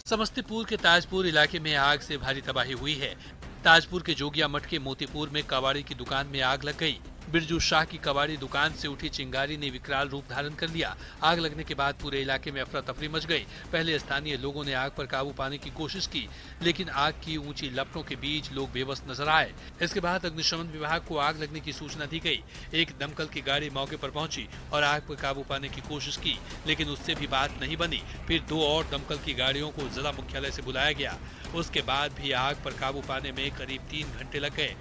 समस्तीपुर के ताजपुर इलाके में आग से भारी तबाही हुई है। ताजपुर के जोगिया मठ के मोतीपुर में कबाड़ी की दुकान में आग लग गई। बिरजू शाह की कबाड़ी दुकान से उठी चिंगारी ने विकराल रूप धारण कर लिया। आग लगने के बाद पूरे इलाके में अफरा तफरी मच गई। पहले स्थानीय लोगों ने आग पर काबू पाने की कोशिश की, लेकिन आग की ऊंची लपटों के बीच लोग बेबस नजर आए। इसके बाद अग्निशमन विभाग को आग लगने की सूचना दी गई। एक दमकल की गाड़ी मौके पर पहुंची और आग पर काबू पाने की कोशिश की, लेकिन उससे भी बात नहीं बनी। फिर 2 और दमकल की गाड़ियों को जिला मुख्यालय से बुलाया गया। उसके बाद भी आग पर काबू पाने में करीब 3 घंटे लग गए।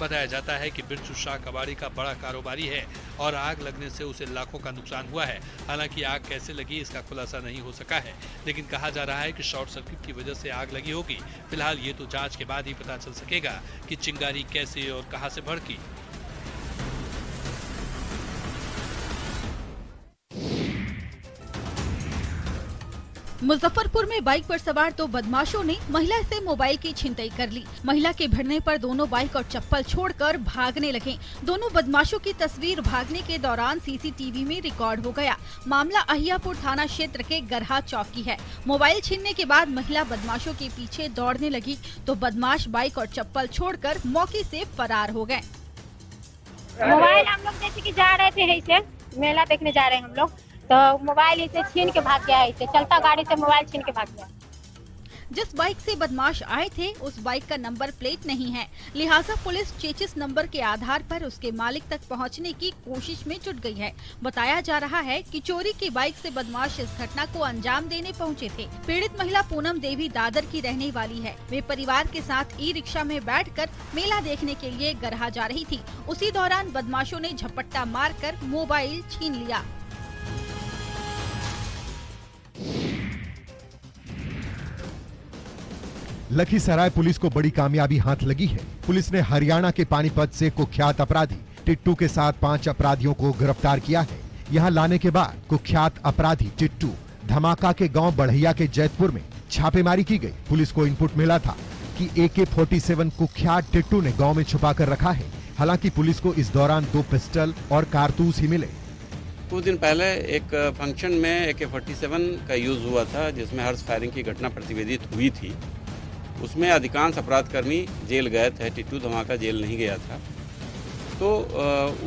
बताया जाता है कि बिरजू शाह कबाड़ी का बड़ा कारोबारी है और आग लगने से उसे लाखों का नुकसान हुआ है। हालांकि आग कैसे लगी इसका खुलासा नहीं हो सका है, लेकिन कहा जा रहा है कि शॉर्ट सर्किट की वजह से आग लगी होगी। फिलहाल ये तो जांच के बाद ही पता चल सकेगा कि चिंगारी कैसे और कहां से भड़की। मुजफ्फरपुर में बाइक पर सवार 2 बदमाशों ने महिला से मोबाइल की छिनतई कर ली। महिला के भिड़ने पर दोनों बाइक और चप्पल छोड़कर भागने लगे। दोनों बदमाशों की तस्वीर भागने के दौरान सीसीटीवी में रिकॉर्ड हो गया। मामला अहियापुर थाना क्षेत्र के गरहा चौक की है। मोबाइल छीनने के बाद महिला बदमाशों के पीछे दौड़ने लगी तो बदमाश बाइक और चप्पल छोड़कर मौके से फरार हो गए। मोबाइल हम लोग जैसे कि जा रहे थे, ऐसे मेला देखने जा रहे हैं हम लोग, तो मोबाइल इसे छीन के भाग गया। इसे चलता गाड़ी से मोबाइल छीन के भाग गया। जिस बाइक से बदमाश आए थे उस बाइक का नंबर प्लेट नहीं है, लिहाजा पुलिस चेचिस नंबर के आधार पर उसके मालिक तक पहुंचने की कोशिश में जुट गई है। बताया जा रहा है कि चोरी की बाइक से बदमाश इस घटना को अंजाम देने पहुंचे थे। पीड़ित महिला पूनम देवी दादर की रहने वाली है। वे परिवार के साथ ई-रिक्शा में बैठकर मेला देखने के लिए गरहा जा रही थी। उसी दौरान बदमाशों ने झपट्टा मारकर मोबाइल छीन लिया। लखीसराय पुलिस को बड़ी कामयाबी हाथ लगी है। पुलिस ने हरियाणा के पानीपत से कुख्यात अपराधी टिट्टू के साथ 5 अपराधियों को गिरफ्तार किया है। यहां लाने के बाद कुख्यात अपराधी टिट्टू धमाका के गांव बढ़ैया के जैतपुर में छापेमारी की गई। पुलिस को इनपुट मिला था कि AK-47 कुख्यात टिट्टू ने गांव में छुपा कर रखा है। हालांकि पुलिस को इस दौरान 2 पिस्टल और कारतूस ही मिले। कुछ दिन पहले एक फंक्शन में AK-47 का यूज हुआ था, जिसमें हर्ष फायरिंग की घटना प्रतिवेदित हुई थी। उसमें अधिकांश अपराधकर्मी जेल गए थे, टिट्टू धमाका जेल नहीं गया था। तो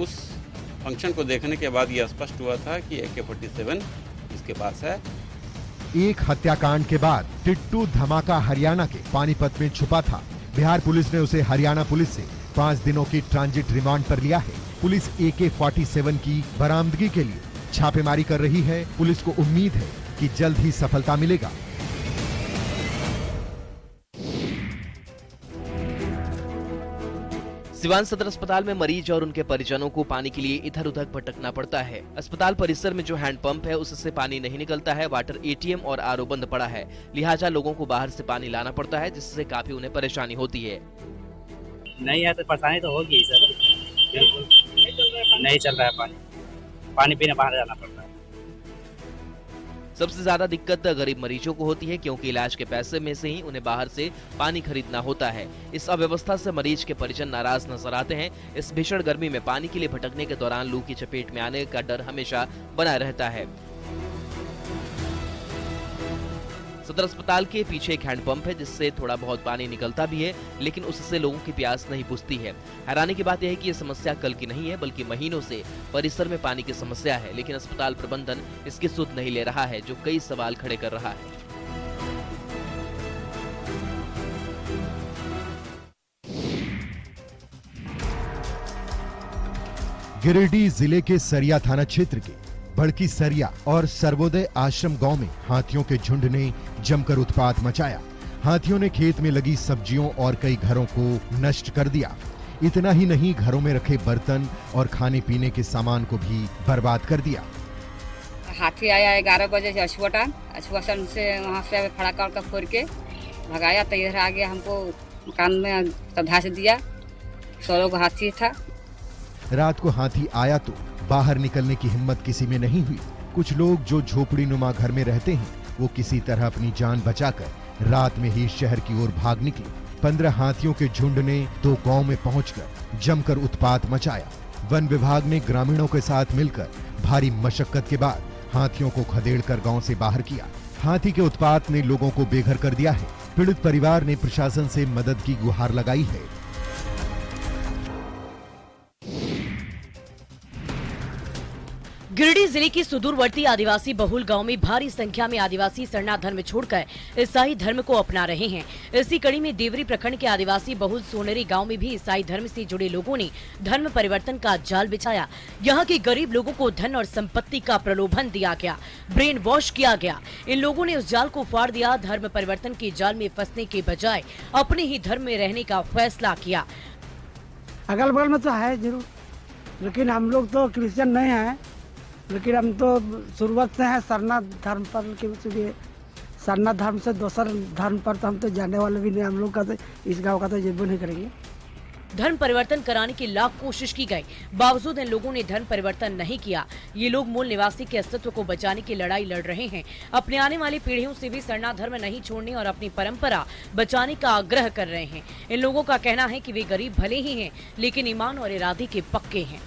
उस फंक्शन को देखने के बाद यह स्पष्ट हुआ था कि AK-47 इसके पास है। एक हत्याकांड के बाद टिट्टू धमाका हरियाणा के पानीपत में छुपा था। बिहार पुलिस ने उसे हरियाणा पुलिस से 5 दिनों की ट्रांजिट रिमांड पर लिया है। पुलिस AK-47 की बरामदगी के लिए छापेमारी कर रही है। पुलिस को उम्मीद है कि जल्द ही सफलता मिलेगा। सिवान सदर अस्पताल में मरीज और उनके परिजनों को पानी के लिए इधर उधर भटकना पड़ता है। अस्पताल परिसर में जो हैंडपंप है उससे पानी नहीं निकलता है। वाटर ATM और RO बंद पड़ा है, लिहाजा लोगों को बाहर से पानी लाना पड़ता है, जिससे काफी उन्हें परेशानी होती है। नहीं है तो परेशानी तो होगी सर, बिल्कुल नहीं चल रहा है। पानी पीने बाहर जाना पड़ता है। सबसे ज्यादा दिक्कत गरीब मरीजों को होती है, क्योंकि इलाज के पैसे में से ही उन्हें बाहर से पानी खरीदना होता है। इस अव्यवस्था से मरीज के परिजन नाराज नजर आते हैं। इस भीषण गर्मी में पानी के लिए भटकने के दौरान लू की चपेट में आने का डर हमेशा बना रहता है। सदर अस्पताल के पीछे एक हैंडपंप है, जिससे थोड़ा बहुत पानी निकलता भी है, लेकिन उससे लोगों की प्यास नहीं बुझती है। हैरानी की बात यह है कि ये समस्या कल की नहीं है, बल्कि महीनों से परिसर में पानी की समस्या है, लेकिन अस्पताल प्रबंधन इसकी सुध नहीं ले रहा है, जो कई सवाल खड़े कर रहा है। गिरिडीह जिले के सरिया थाना क्षेत्र के बड़की सरिया और सर्वोदय आश्रम गांव में हाथियों के झुंड ने जमकर उत्पात मचाया। हाथियों ने खेत में लगी सब्जियों और कई घरों को नष्ट कर दिया। इतना ही नहीं, घरों में रखे बर्तन और खाने पीने के सामान को भी बर्बाद कर दिया। हाथी आया 11 बजे से अछुआसन से वहाँ से फड़ाका उड़का फोड़ के भगाया, तो इधर आ गया, हमको कान में धस दिया। 100 लोग हाथी था। रात को हाथी आया तो बाहर निकलने की हिम्मत किसी में नहीं हुई। कुछ लोग जो झोपड़ी नुमा घर में रहते हैं, वो किसी तरह अपनी जान बचाकर रात में ही शहर की ओर भाग निकले। 15 हाथियों के झुंड ने 2 गांव में पहुंचकर जमकर उत्पात मचाया। वन विभाग ने ग्रामीणों के साथ मिलकर भारी मशक्कत के बाद हाथियों को खदेड़कर गांव से बाहर किया। हाथी के उत्पात ने लोगों को बेघर कर दिया है। पीड़ित परिवार ने प्रशासन से मदद की गुहार लगाई है। गिरिडीह जिले के सुदूरवर्ती आदिवासी बहुल गांव में भारी संख्या में आदिवासी सरना धर्म छोड़कर ईसाई धर्म को अपना रहे हैं। इसी कड़ी में देवरी प्रखंड के आदिवासी बहुल सोनेरी गांव में भी ईसाई धर्म से जुड़े लोगों ने धर्म परिवर्तन का जाल बिछाया। यहां के गरीब लोगों को धन और संपत्ति का प्रलोभन दिया गया, ब्रेन वॉश किया गया। इन लोगों ने उस जाल को फाड़ दिया। धर्म परिवर्तन के जाल में फंसने के बजाय अपने ही धर्म में रहने का फैसला किया। अगल बगल में तो है जरूर, लेकिन हम लोग तो क्रिश्चियन नहीं है, लेकिन हम तो शुरुआत से हैं सरना धर्म पर के। सरना धर्म से दूसर धर्म पर तो हम तो जाने वाले भी नहीं। हम लोग का तो इस गांव का तो जरूर नहीं करेंगे। धर्म परिवर्तन कराने की लाख कोशिश की गई, बावजूद इन लोगों ने धर्म परिवर्तन नहीं किया। ये लोग मूल निवासी के अस्तित्व को बचाने की लड़ाई लड़ रहे हैं। अपने आने वाली पीढ़ियों से भी सरना धर्म नहीं छोड़ने और अपनी परंपरा बचाने का आग्रह कर रहे हैं। इन लोगों का कहना है कि वे गरीब भले ही हैं, लेकिन ईमान और इरादे के पक्के हैं।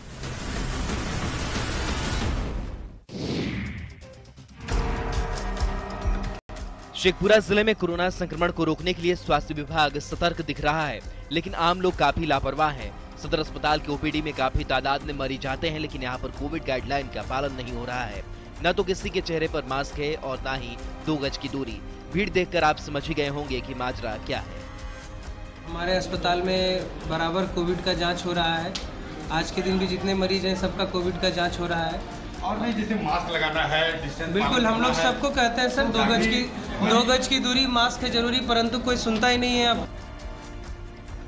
शेखपुरा जिले में कोरोना संक्रमण को रोकने के लिए स्वास्थ्य विभाग सतर्क दिख रहा है, लेकिन आम लोग काफी लापरवाह हैं। सदर अस्पताल के ओपीडी में काफी तादाद में मरीज जाते हैं, लेकिन यहाँ पर कोविड गाइडलाइन का पालन नहीं हो रहा है। न तो किसी के चेहरे पर मास्क है और न ही 2 गज की दूरी। भीड़ देखकर आप समझ ही गए होंगे कि माजरा क्या है। हमारे अस्पताल में बराबर कोविड का जाँच हो रहा है। आज के दिन भी जितने मरीज हैं सबका कोविड का जाँच हो रहा है। और नहीं, जैसे मास्क लगाना है, बिल्कुल हम लोग सबको कहते हैं सर 2 गज की दूरी, मास्क है जरूरी, परंतु कोई सुनता ही नहीं है। अब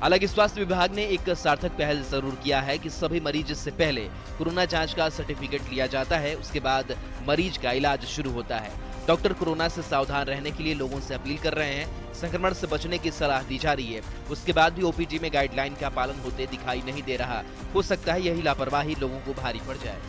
हालांकि स्वास्थ्य विभाग ने एक सार्थक पहल जरूर किया है कि सभी मरीज से पहले कोरोना जांच का सर्टिफिकेट लिया जाता है, उसके बाद मरीज का इलाज शुरू होता है। डॉक्टर कोरोना से सावधान रहने के लिए लोगों से अपील कर रहे हैं। संक्रमण से बचने की सलाह दी जा रही है। उसके बाद भी ओपीडी में गाइडलाइन का पालन होते दिखाई नहीं दे रहा। हो सकता है यही लापरवाही लोगों को भारी पड़ जाए।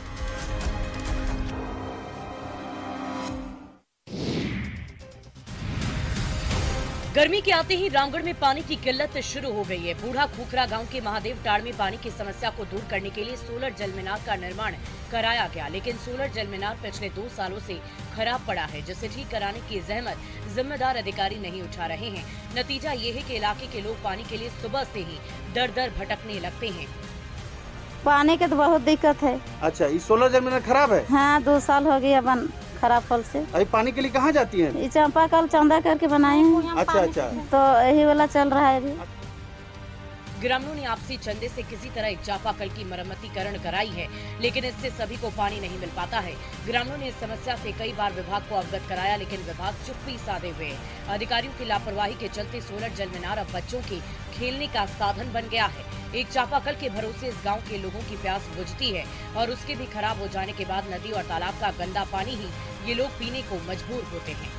गर्मी के आते ही रामगढ़ में पानी की किल्लत शुरू हो गई है। बूढ़ा खूखरा गांव के महादेव टाड़ में पानी की समस्या को दूर करने के लिए सोलर जल मीनार का निर्माण कराया गया, लेकिन सोलर जल मीनार पिछले 2 सालों से खराब पड़ा है, जिसे ठीक कराने की जहमत जिम्मेदार अधिकारी नहीं उठा रहे हैं। नतीजा ये है कि इलाके के लोग पानी के लिए सुबह से ही दर दर भटकने लगते हैं। पानी के तो बहुत दिक्कत है। अच्छा, इस सोलर जल मीनार खराब है? हाँ, 2 साल हो गया बन खराब फल से। अभी पानी के लिए कहाँ जाती हैं? ये चापाकल चंदा करके बनाए हैं। अच्छा, तो यही वाला चल रहा है। ग्रामीणों ने आपसी चंदे से किसी तरह एक चापाकल की मरम्मतीकरण कराई है, लेकिन इससे सभी को पानी नहीं मिल पाता है। ग्रामीणों ने इस समस्या से कई बार विभाग को अवगत कराया, लेकिन विभाग चुप्पी साधे हुए। अधिकारियों की लापरवाही के चलते सोलर जल मीनार अब बच्चों के खेलने का साधन बन गया है। एक चापाकल के भरोसे इस गांव के लोगों की प्यास बुझती है, और उसके भी खराब हो जाने के बाद नदी और तालाब का गंदा पानी ही ये लोग पीने को मजबूर होते हैं।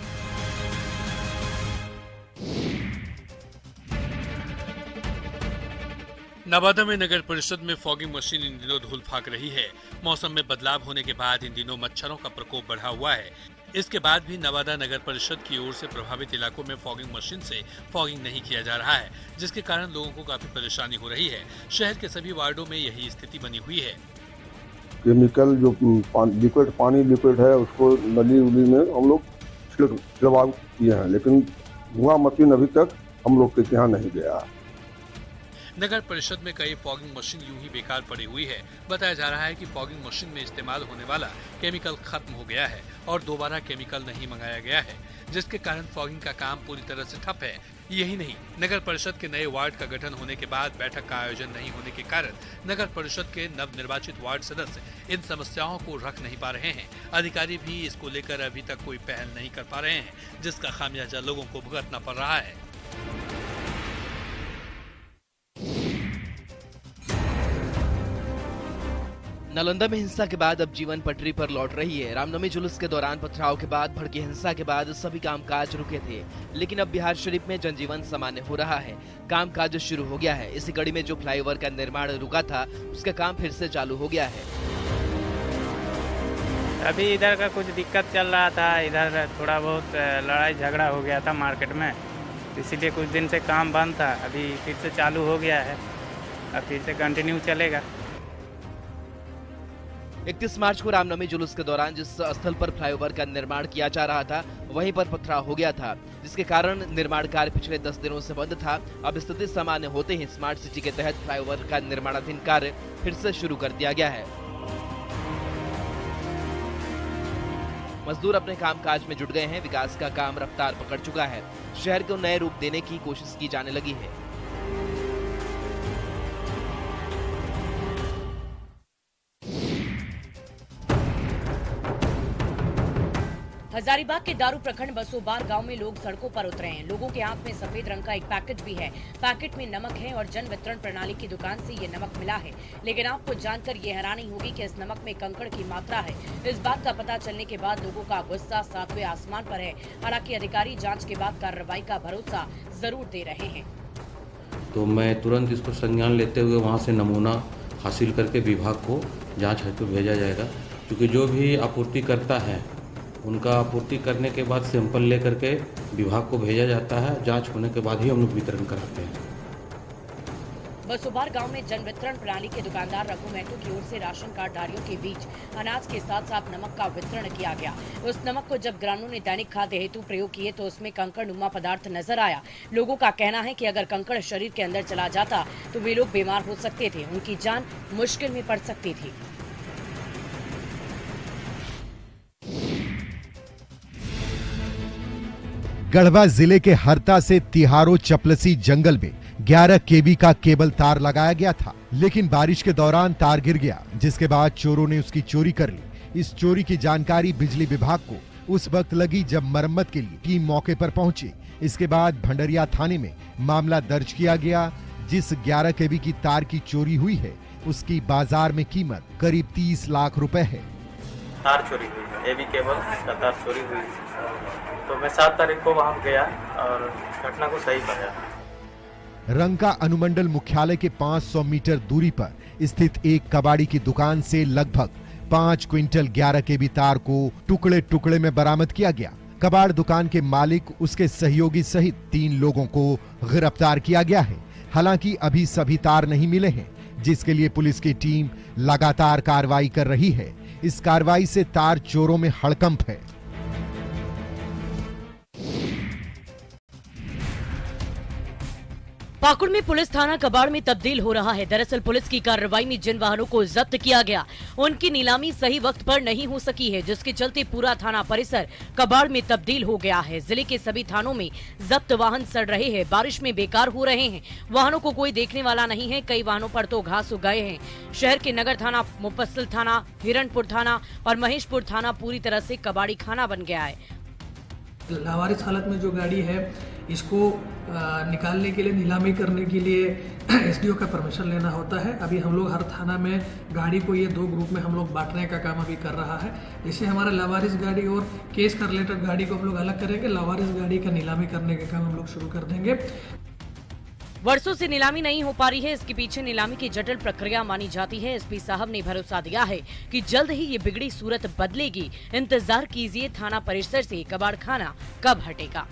नवादा में नगर परिषद में फॉगिंग मशीन इन दिनों धूल फाक रही है। मौसम में बदलाव होने के बाद इन दिनों मच्छरों का प्रकोप बढ़ा हुआ है। इसके बाद भी नवादा नगर परिषद की ओर से प्रभावित इलाकों में फॉगिंग मशीन से फॉगिंग नहीं किया जा रहा है, जिसके कारण लोगों को काफी परेशानी हो रही है। शहर के सभी वार्डों में यही स्थिति बनी हुई है। केमिकल जो लिक्विड पानी लिक्विड है उसको नली उली में हम लोग छिड़काव किए हैं, लेकिन धुआं मशीन अभी तक हम लोग के यहाँ नहीं गया। नगर परिषद में कई फॉगिंग मशीन यूं ही बेकार पड़ी हुई है। बताया जा रहा है कि फॉगिंग मशीन में इस्तेमाल होने वाला केमिकल खत्म हो गया है और दोबारा केमिकल नहीं मंगाया गया है, जिसके कारण फॉगिंग का काम पूरी तरह से ठप है। यही नहीं, नगर परिषद के नए वार्ड का गठन होने के बाद बैठक का आयोजन नहीं होने के कारण नगर परिषद के नवनिर्वाचित वार्ड सदस्य इन समस्याओं को रख नहीं पा रहे हैं। अधिकारी भी इसको लेकर अभी तक कोई पहल नहीं कर पा रहे हैं, जिसका खामियाजा लोगों को भुगतना पड़ रहा है। नालंदा में हिंसा के बाद अब जीवन पटरी पर लौट रही है। रामनवमी जुलूस के दौरान पथराव के बाद भड़की हिंसा के बाद सभी कामकाज रुके थे, लेकिन अब बिहार शरीफ में जनजीवन सामान्य हो रहा है। कामकाज शुरू हो गया है। इसी कड़ी में जो फ्लाईओवर का निर्माण रुका था, उसका काम फिर से चालू हो गया है। अभी इधर का कुछ दिक्कत चल रहा था, इधर थोड़ा बहुत लड़ाई झगड़ा हो गया था मार्केट में, इसीलिए कुछ दिन से काम बंद था। अभी फिर से चालू हो गया है, अब फिर से कंटिन्यू चलेगा। 31 मार्च को रामनवमी जुलूस के दौरान जिस स्थल पर फ्लाईओवर का निर्माण किया जा रहा था वहीं पर पथराव हो गया था, जिसके कारण निर्माण कार्य पिछले 10 दिनों से बंद था। अब स्थिति सामान्य होते ही स्मार्ट सिटी के तहत फ्लाईओवर का निर्माणाधीन कार्य फिर से शुरू कर दिया गया है। मजदूर अपने कामकाज में जुट गए हैं। विकास का काम रफ्तार पकड़ चुका है। शहर को नए रूप देने की कोशिश की जाने लगी है। हजारीबाग के दारू प्रखंड बसोबार गांव में लोग सड़कों पर उतरे हैं। लोगों के हाथ में सफेद रंग का एक पैकेट भी है। पैकेट में नमक है और जन वितरण प्रणाली की दुकान से ये नमक मिला है। लेकिन आपको जानकर ये हैरानी होगी कि इस नमक में कंकड़ की मात्रा है। इस बात का पता चलने के बाद लोगों का गुस्सा सातवें आसमान पर है। हालांकि अधिकारी जाँच के बाद कार्रवाई का भरोसा जरूर दे रहे हैं। तो मैं तुरंत इसको संज्ञान लेते हुए वहाँ से नमूना हासिल करके विभाग को जाँच हेतु भेजा जाएगा, क्योंकि जो भी आपूर्ति करता है उनका आपूर्ति करने के बाद सैंपल लेकर के विभाग को भेजा जाता है। जांच होने के बाद ही हम लोग वितरण कराते हैं। बसोबार गांव में जन वितरण प्रणाली के दुकानदार रघु महतो की ओर से राशन कार्डधारियों के बीच अनाज के साथ साथ नमक का वितरण किया गया। उस नमक को जब ग्रामीणों ने दैनिक खाद्य हेतु प्रयोग किए तो उसमें कंकड़ नुमा पदार्थ नजर आया। लोगों का कहना है कि अगर कंकड़ शरीर के अंदर चला जाता तो वे लोग बीमार हो सकते थे, उनकी जान मुश्किल में पड़ सकती थी। गढ़वा जिले के हरता से तिहारो चपलसी जंगल में 11 केवी का केबल तार लगाया गया था, लेकिन बारिश के दौरान तार गिर गया, जिसके बाद चोरों ने उसकी चोरी कर ली। इस चोरी की जानकारी बिजली विभाग को उस वक्त लगी जब मरम्मत के लिए टीम मौके पर पहुंची। इसके बाद भंडरिया थाने में मामला दर्ज किया गया। जिस 11 केवी की तार की चोरी हुई है उसकी बाजार में कीमत करीब 30 लाख रुपए है। तार चोरी हुई है, एवी केबल का तार चोरी हुई, तो मैं 7 तारीख को वहां गया और घटना को सही पाया। रंका अनुमंडल मुख्यालय के 500 मीटर दूरी पर स्थित एक कबाड़ी की दुकान से लगभग 5 क्विंटल 11 केवी तार को टुकड़े टुकड़े में बरामद किया गया। कबाड़ दुकान के मालिक, उसके सहयोगी सहित 3 लोगों को गिरफ्तार किया गया है। हालांकि अभी सभी तार नहीं मिले हैं, जिसके लिए पुलिस की टीम लगातार कार्रवाई कर रही है। इस कार्रवाई से तार चोरों में हड़कंप है। पाकुड़ में पुलिस थाना कबाड़ में तब्दील हो रहा है। दरअसल पुलिस की कार्रवाई में जिन वाहनों को जब्त किया गया उनकी नीलामी सही वक्त पर नहीं हो सकी है, जिसके चलते पूरा थाना परिसर कबाड़ में तब्दील हो गया है। जिले के सभी थानों में जब्त वाहन सड़ रहे हैं, बारिश में बेकार हो रहे हैं। वाहनों को कोई देखने वाला नहीं है। कई वाहनों पर तो घास उग गए हैं। शहर के नगर थाना, मुफस्सिल थाना, हिरणपुर थाना और महेशपुर थाना पूरी तरह से कबाड़ी खाना बन गया है। लावारिस हालत में जो गाड़ी है इसको निकालने के लिए, नीलामी करने के लिए एसडीओ का परमिशन लेना होता है। अभी हम लोग हर थाना में गाड़ी को ये 2 ग्रुप में हम लोग बांटने का काम अभी कर रहा है। जैसे हमारा लावारिस गाड़ी और केस का रिलेटेड गाड़ी को हम लोग अलग करेंगे। लावारिस गाड़ी का नीलामी करने का काम हम लोग शुरू कर देंगे। वर्षों से नीलामी नहीं हो पा रही है। इसके पीछे नीलामी की जटिल प्रक्रिया मानी जाती है। एसपी साहब ने भरोसा दिया है कि जल्द ही ये बिगड़ी सूरत बदलेगी। इंतजार कीजिए, थाना परिसर से कबाड़ खाना कब हटेगा।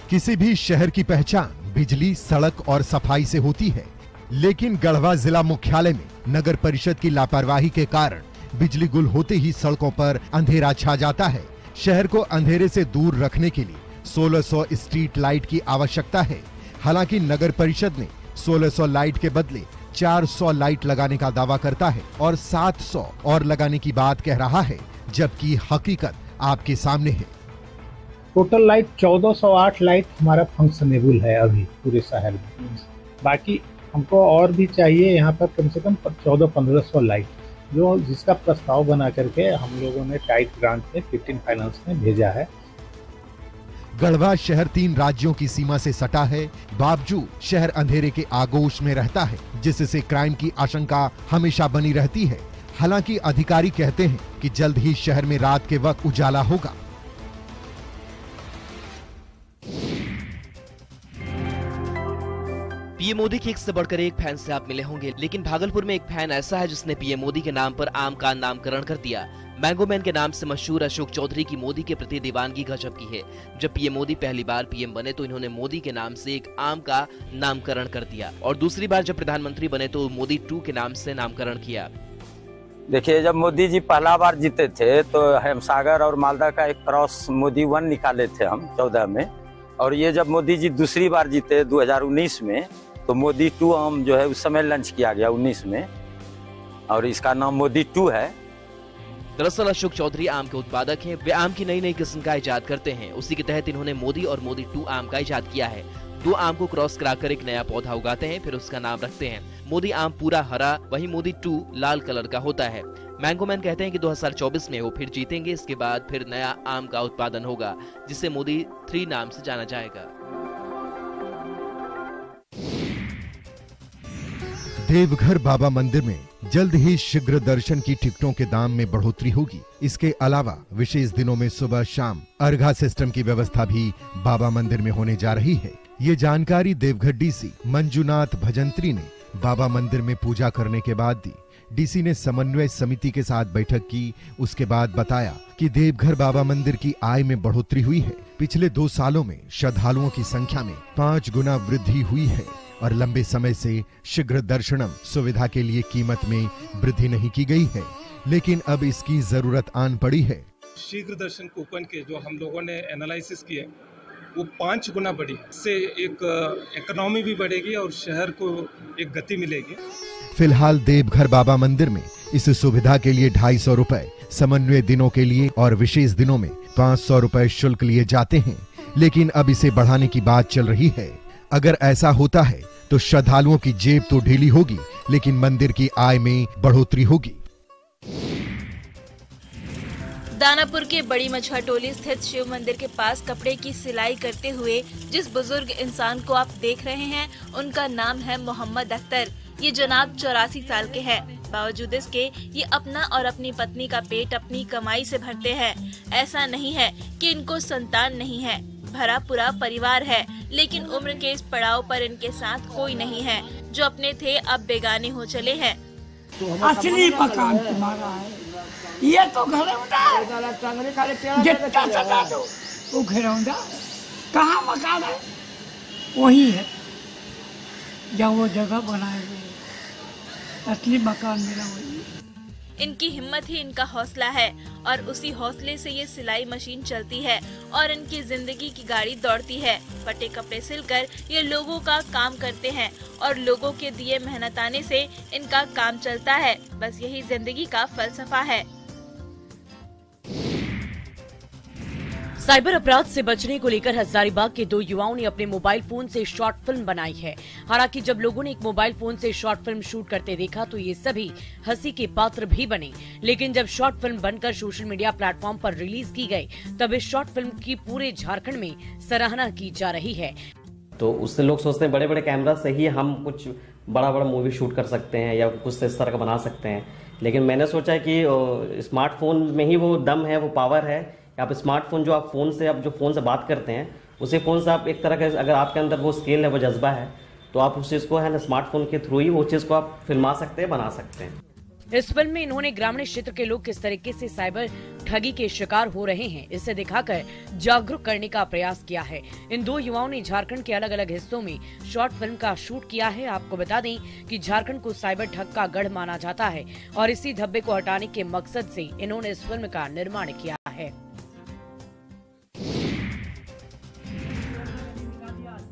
किसी भी शहर की पहचान बिजली, सड़क और सफाई से होती है, लेकिन गढ़वा जिला मुख्यालय में नगर परिषद की लापरवाही के कारण बिजली गुल होते ही सड़कों पर अंधेरा छा जाता है। शहर को अंधेरे से दूर रखने के लिए 1600 स्ट्रीट लाइट की आवश्यकता है। हालांकि नगर परिषद ने 1600 लाइट के बदले 400 लाइट लगाने का दावा करता है और 700 और लगाने की बात कह रहा है, जबकि हकीकत आपके सामने है। टोटल लाइट 1408 लाइट हमारा फंक्शनेबल है अभी पूरे शहर में। बाकी हमको और भी चाहिए यहाँ पर कम से कम 1400-1500 लाइट, जो जिसका प्रस्ताव बना करके हम लोगों ने टाइट ग्रांट में 15 फाइनेंस में भेजा है। गढ़वा शहर 3 राज्यों की सीमा से सटा है, बावजूद शहर अंधेरे के आगोश में रहता है, जिससे क्राइम की आशंका हमेशा बनी रहती है। हालांकि अधिकारी कहते हैं कि जल्द ही शहर में रात के वक्त उजाला होगा। पीएम मोदी के एक से बढ़कर एक फैन से आप मिले होंगे, लेकिन भागलपुर में एक फैन ऐसा है जिसने पीएम मोदी के नाम पर आम का नामकरण कर दिया। मैंगो मैन के नाम से मशहूर अशोक चौधरी की मोदी के प्रति दीवानगी गजब की है। जब पीएम मोदी पहली बार पीएम बने तो इन्होंने मोदी के नाम से एक आम का नामकरण कर दिया और दूसरी बार जब प्रधानमंत्री बने तो मोदी 2 के नाम से नामकरण किया। देखिए, जब मोदी जी पहला बार जीते थे तो हेमसागर और मालदा का एक क्रॉस मोदी 1 निकाले थे हम 14 में, और ये जब मोदी जी दूसरी बार जीते 2019 में तो मोदी 2 आम जो है उस समय लॉन्च किया गया 19 में, और इसका नाम मोदी 2 है। दरअसल अशोक चौधरी आम के उत्पादक हैं। वे आम की नई नई किस्म का इजाद करते हैं। उसी के तहत इन्होंने मोदी और मोदी 2 आम का इजाद किया है। 2 आम को क्रॉस कराकर एक नया पौधा उगाते हैं, फिर उसका नाम रखते हैं। मोदी आम पूरा हरा, वहीं मोदी 2 लाल कलर का होता है। मैंगो मैन कहते हैं कि 2024 में वो फिर जीतेंगे। इसके बाद फिर नया आम का उत्पादन होगा जिसे मोदी 3 नाम से जाना जाएगा। देवघर बाबा मंदिर में जल्द ही शीघ्र दर्शन की टिकटों के दाम में बढ़ोतरी होगी। इसके अलावा विशेष दिनों में सुबह शाम अर्घा सिस्टम की व्यवस्था भी बाबा मंदिर में होने जा रही है। ये जानकारी देवघर डीसी मंजुनाथ भजंत्री ने बाबा मंदिर में पूजा करने के बाद दी। डीसी ने समन्वय समिति के साथ बैठक की। उसके बाद बताया कि देवघर बाबा मंदिर की आय में बढ़ोतरी हुई है। पिछले 2 सालों में श्रद्धालुओं की संख्या में 5 गुना वृद्धि हुई है और लंबे समय से शीघ्र दर्शनम सुविधा के लिए कीमत में वृद्धि नहीं की गई है, लेकिन अब इसकी जरूरत आन पड़ी है। शीघ्र दर्शन कूपन के जो हम लोगों ने एनालिसिस किए वो 5 गुना बढ़ी। इससे एक इकोनॉमी भी बढ़ेगी और शहर को एक गति मिलेगी। फिलहाल देवघर बाबा मंदिर में इस सुविधा के लिए 250 रुपए, समन्वय दिनों के लिए और विशेष दिनों में 500 रुपए शुल्क लिए जाते हैं, लेकिन अब इसे बढ़ाने की बात चल रही है। अगर ऐसा होता है तो श्रद्धालुओं की जेब तो ढीली होगी, लेकिन मंदिर की आय में बढ़ोतरी होगी। दानापुर के बड़ी मछुआ टोली स्थित शिव मंदिर के पास कपड़े की सिलाई करते हुए जिस बुजुर्ग इंसान को आप देख रहे हैं उनका नाम है मोहम्मद अख्तर। ये जनाब 84 साल के हैं। बावजूद इसके ये अपना और अपनी पत्नी का पेट अपनी कमाई से भरते हैं। ऐसा नहीं है कि इनको संतान नहीं है, भरा पूरा परिवार है, लेकिन उम्र के इस पड़ाव पर इनके साथ कोई नहीं है। जो अपने थे अब बेगाने हो चले हैं। असली मकान तुम्हारा है, ये तो घरौंदा है। जितना सजा दो वो घरौंदा, कहाँ मकान है? वही है जहाँ वो जगह बनाए हुए। असली मकान मेरा वही है। इनकी हिम्मत ही इनका हौसला है और उसी हौसले से ये सिलाई मशीन चलती है और इनकी जिंदगी की गाड़ी दौड़ती है। फटे कपड़े सिलकर ये लोगों का काम करते हैं और लोगों के दिए मेहनताने से इनका काम चलता है। बस यही जिंदगी का फलसफा है। साइबर अपराध से बचने को लेकर हजारीबाग के 2 युवाओं ने अपने मोबाइल फोन से शॉर्ट फिल्म बनाई है। हालांकि जब लोगों ने एक मोबाइल फोन से शॉर्ट फिल्म शूट करते देखा तो ये सभी हंसी के पात्र भी बने, लेकिन जब शॉर्ट फिल्म बनकर सोशल मीडिया प्लेटफॉर्म पर रिलीज की गई तब इस शॉर्ट फिल्म की पूरे झारखंड में सराहना की जा रही है। तो उससे लोग सोचते हैं बड़े बड़े कैमरा से ही हम कुछ बड़ा बड़ा मूवी शूट कर सकते हैं या कुछ इस तरह का बना सकते हैं, लेकिन मैंने सोचा कि स्मार्टफोन में ही वो दम है, वो पावर है। आप स्मार्टफोन जो आप फोन से बात करते हैं उसी फोन से आप एक तरह का, अगर आपके अंदर वो स्किल है, वो जज्बा है, तो आप उस चीज़ को है ना स्मार्टफोन के थ्रू ही वो चीज़ को आप फिल्मा सकते हैं, बना सकते हैं। इस फिल्म में इन्होंने ग्रामीण क्षेत्र के लोग किस तरीके से साइबर ठगी के शिकार हो रहे हैं इसे दिखाकर जागरूक करने का प्रयास किया है। इन 2 युवाओं ने झारखंड के अलग अलग हिस्सों में शॉर्ट फिल्म का शूट किया है। आपको बता दें कि झारखंड को साइबर ठग का गढ़ माना जाता है और इसी धब्बे को हटाने के मकसद से इन्होंने इस फिल्म का निर्माण किया है।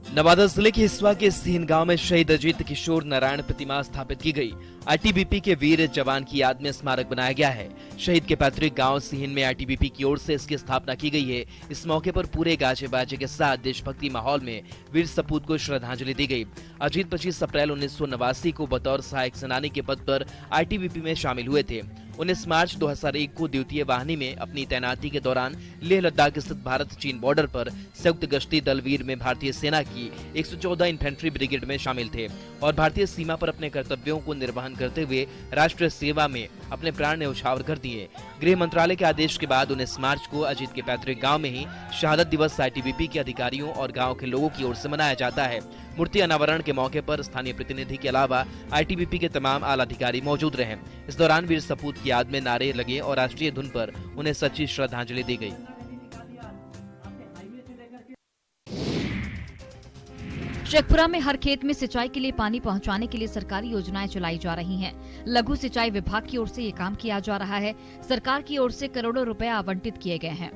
नवादा जिले के हिस्वा के सीन गांव में शहीद अजीत किशोर नारायण प्रतिमा स्थापित की गई। आईटीबीपी के वीर जवान की याद में स्मारक बनाया गया है। शहीद के पैतृक गांव सीन में आईटीबीपी की ओर से इसकी स्थापना की गई है। इस मौके पर पूरे गाजे बाजे के साथ देशभक्ति माहौल में वीर सपूत को श्रद्धांजलि दी गई। अजीत 25 अप्रैल 1989 को बतौर सहायक सेनानी के पद पर आईटीबीपी में शामिल हुए थे। 19 मार्च 2001 को द्वितीय वाहिनी में अपनी तैनाती के दौरान लेह लद्दाख स्थित भारत चीन बॉर्डर पर संयुक्त गश्ती दल वीर में भारतीय सेना की 114 इन्फेंट्री ब्रिगेड में शामिल थे और भारतीय सीमा पर अपने कर्तव्यों को निर्वहन करते हुए राष्ट्रीय सेवा में अपने प्राण न्यौछावर कर दिए। गृह मंत्रालय के आदेश के बाद 19 मार्च को अजीत के पैतृक गाँव में ही शहादत दिवस आईटीबीपी के अधिकारियों और गाँव के लोगों की ओर से मनाया जाता है। मूर्ति अनावरण के मौके पर स्थानीय प्रतिनिधि के अलावा आईटीबीपी के तमाम आला अधिकारी मौजूद रहे। इस दौरान वीर सपूत की याद में नारे लगे और राष्ट्रीय धुन पर उन्हें सच्ची श्रद्धांजलि दी गई। शेखपुरा में हर खेत में सिंचाई के लिए पानी पहुंचाने के लिए सरकारी योजनाएं चलाई जा रही हैं। लघु सिंचाई विभाग की ओर से ये काम किया जा रहा है। सरकार की ओर से करोड़ों रुपए आवंटित किए गए हैं।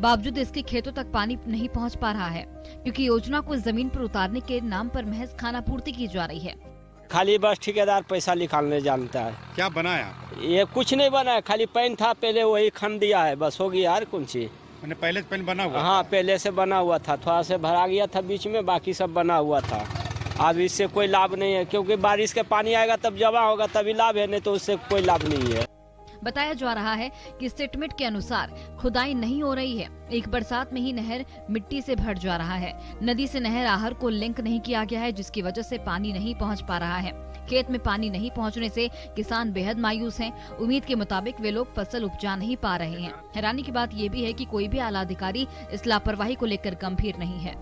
बावजूद इसके खेतों तक पानी नहीं पहुंच पा रहा है, क्योंकि योजना को जमीन पर उतारने के नाम पर महज खानापूर्ति की जा रही है। खाली बस ठेकेदार पैसा निकालने जानता है। क्या बनाया? ये कुछ नहीं बना है, खाली पैन था पहले, वही खन दिया है, बस हो गया यार। कौन सी मैंने पहले पैन बना हुआ? हाँ, पहले से बना हुआ था, थोड़ा से भरा गया था बीच में, बाकी सब बना हुआ था। अब इससे कोई लाभ नहीं है, क्योंकि बारिश का पानी आएगा तब जमा होगा तभी लाभ है, नहीं तो उससे कोई लाभ नहीं है। बताया जा रहा है कि स्टेटमेंट के अनुसार खुदाई नहीं हो रही है। एक बरसात में ही नहर मिट्टी से भर जा रहा है। नदी से नहर आहर को लिंक नहीं किया गया है, जिसकी वजह से पानी नहीं पहुंच पा रहा है। खेत में पानी नहीं पहुंचने से किसान बेहद मायूस हैं। उम्मीद के मुताबिक वे लोग फसल उपजा नहीं पा रहे हैं। हैरानी की बात ये भी है कि कोई भी आला अधिकारी इस लापरवाही को लेकर गंभीर नहीं है।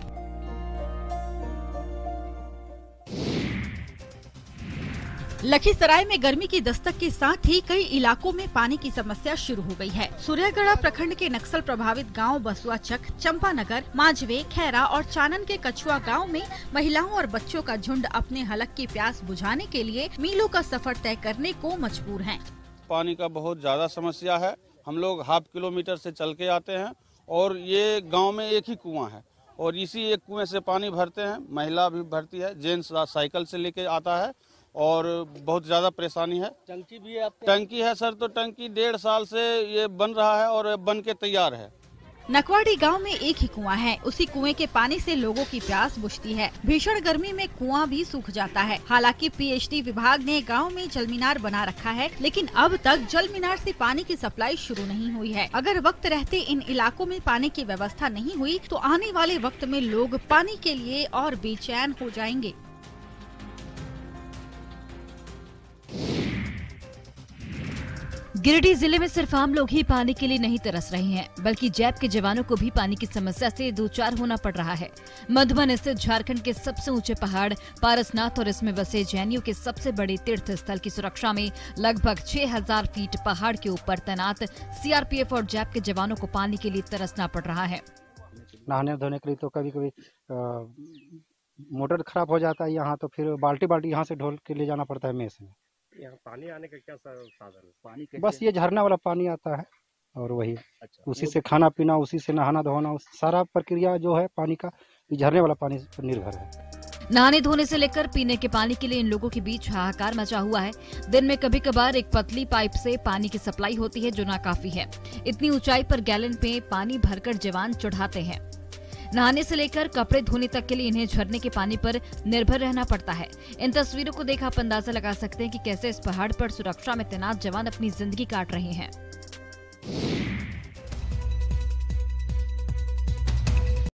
लखीसराय में गर्मी की दस्तक के साथ ही कई इलाकों में पानी की समस्या शुरू हो गई है। सूर्यगढ़ा प्रखंड के नक्सल प्रभावित गांव बसुआचक, चंपानगर, मांझवे, खैरा और चानन के कछुआ गांव में महिलाओं और बच्चों का झुंड अपने हलक की प्यास बुझाने के लिए मीलों का सफर तय करने को मजबूर हैं। पानी का बहुत ज्यादा समस्या है। हम लोग ½ किलोमीटर से चल के आते हैं और ये गाँव में एक ही कुआं है और इसी एक कुएं से पानी भरते हैं। महिला भी भरती है, जेंट्स साइकिल से लेके आता है और बहुत ज्यादा परेशानी है। टंकी भी है? टंकी है सर, तो टंकी 1.5 साल से ये बन रहा है और बन के तैयार है। नकवाड़ी गांव में एक ही कुआं है। उसी कुएं के पानी से लोगों की प्यास बुझती है। भीषण गर्मी में कुआं भी सूख जाता है। हालांकि पीएचडी विभाग ने गांव में जल मीनार बना रखा है, लेकिन अब तक जल मीनार से पानी की सप्लाई शुरू नहीं हुई है। अगर वक्त रहते इन इलाकों में पानी की व्यवस्था नहीं हुई तो आने वाले वक्त में लोग पानी के लिए और बेचैन हो जाएंगे। गिरिडीह जिले में सिर्फ आम लोग ही पानी के लिए नहीं तरस रहे हैं, बल्कि जैप के जवानों को भी पानी की समस्या से दो चार होना पड़ रहा है। मधुबन स्थित झारखंड के सबसे ऊंचे पहाड़ पारसनाथ और इसमें बसे जैनियों के सबसे बड़े तीर्थ स्थल की सुरक्षा में लगभग 6000 फीट पहाड़ के ऊपर तैनात सीआरपीएफ और जैप के जवानों को पानी के लिए तरसना पड़ रहा है। नहाने धोने के लिए तो कभी कभी मोटर खराब हो जाता है यहाँ, तो फिर बाल्टी यहाँ से ढोल के ले जाना पड़ता है मेस में। यहाँ पानी आने का क्या साधन? पानी बस ये झरना वाला पानी आता है और वही उसी से खाना पीना, उसी से नहाना धोना, सारा प्रक्रिया जो है पानी का झरने वाला पानी पर निर्भर है। नहाने धोने से लेकर पीने के पानी के लिए इन लोगों के बीच हाहाकार मचा हुआ है। दिन में कभी कभार एक पतली पाइप से पानी की सप्लाई होती है, जो नाकाफी है। इतनी ऊंचाई पर गैलन में पानी भरकर जवान चढ़ाते हैं। नहाने से लेकर कपड़े धोने तक के लिए इन्हें झरने के पानी पर निर्भर रहना पड़ता है। इन तस्वीरों को देख आप अंदाजा लगा सकते हैं कि कैसे इस पहाड़ पर सुरक्षा में तैनात जवान अपनी जिंदगी काट रहे हैं।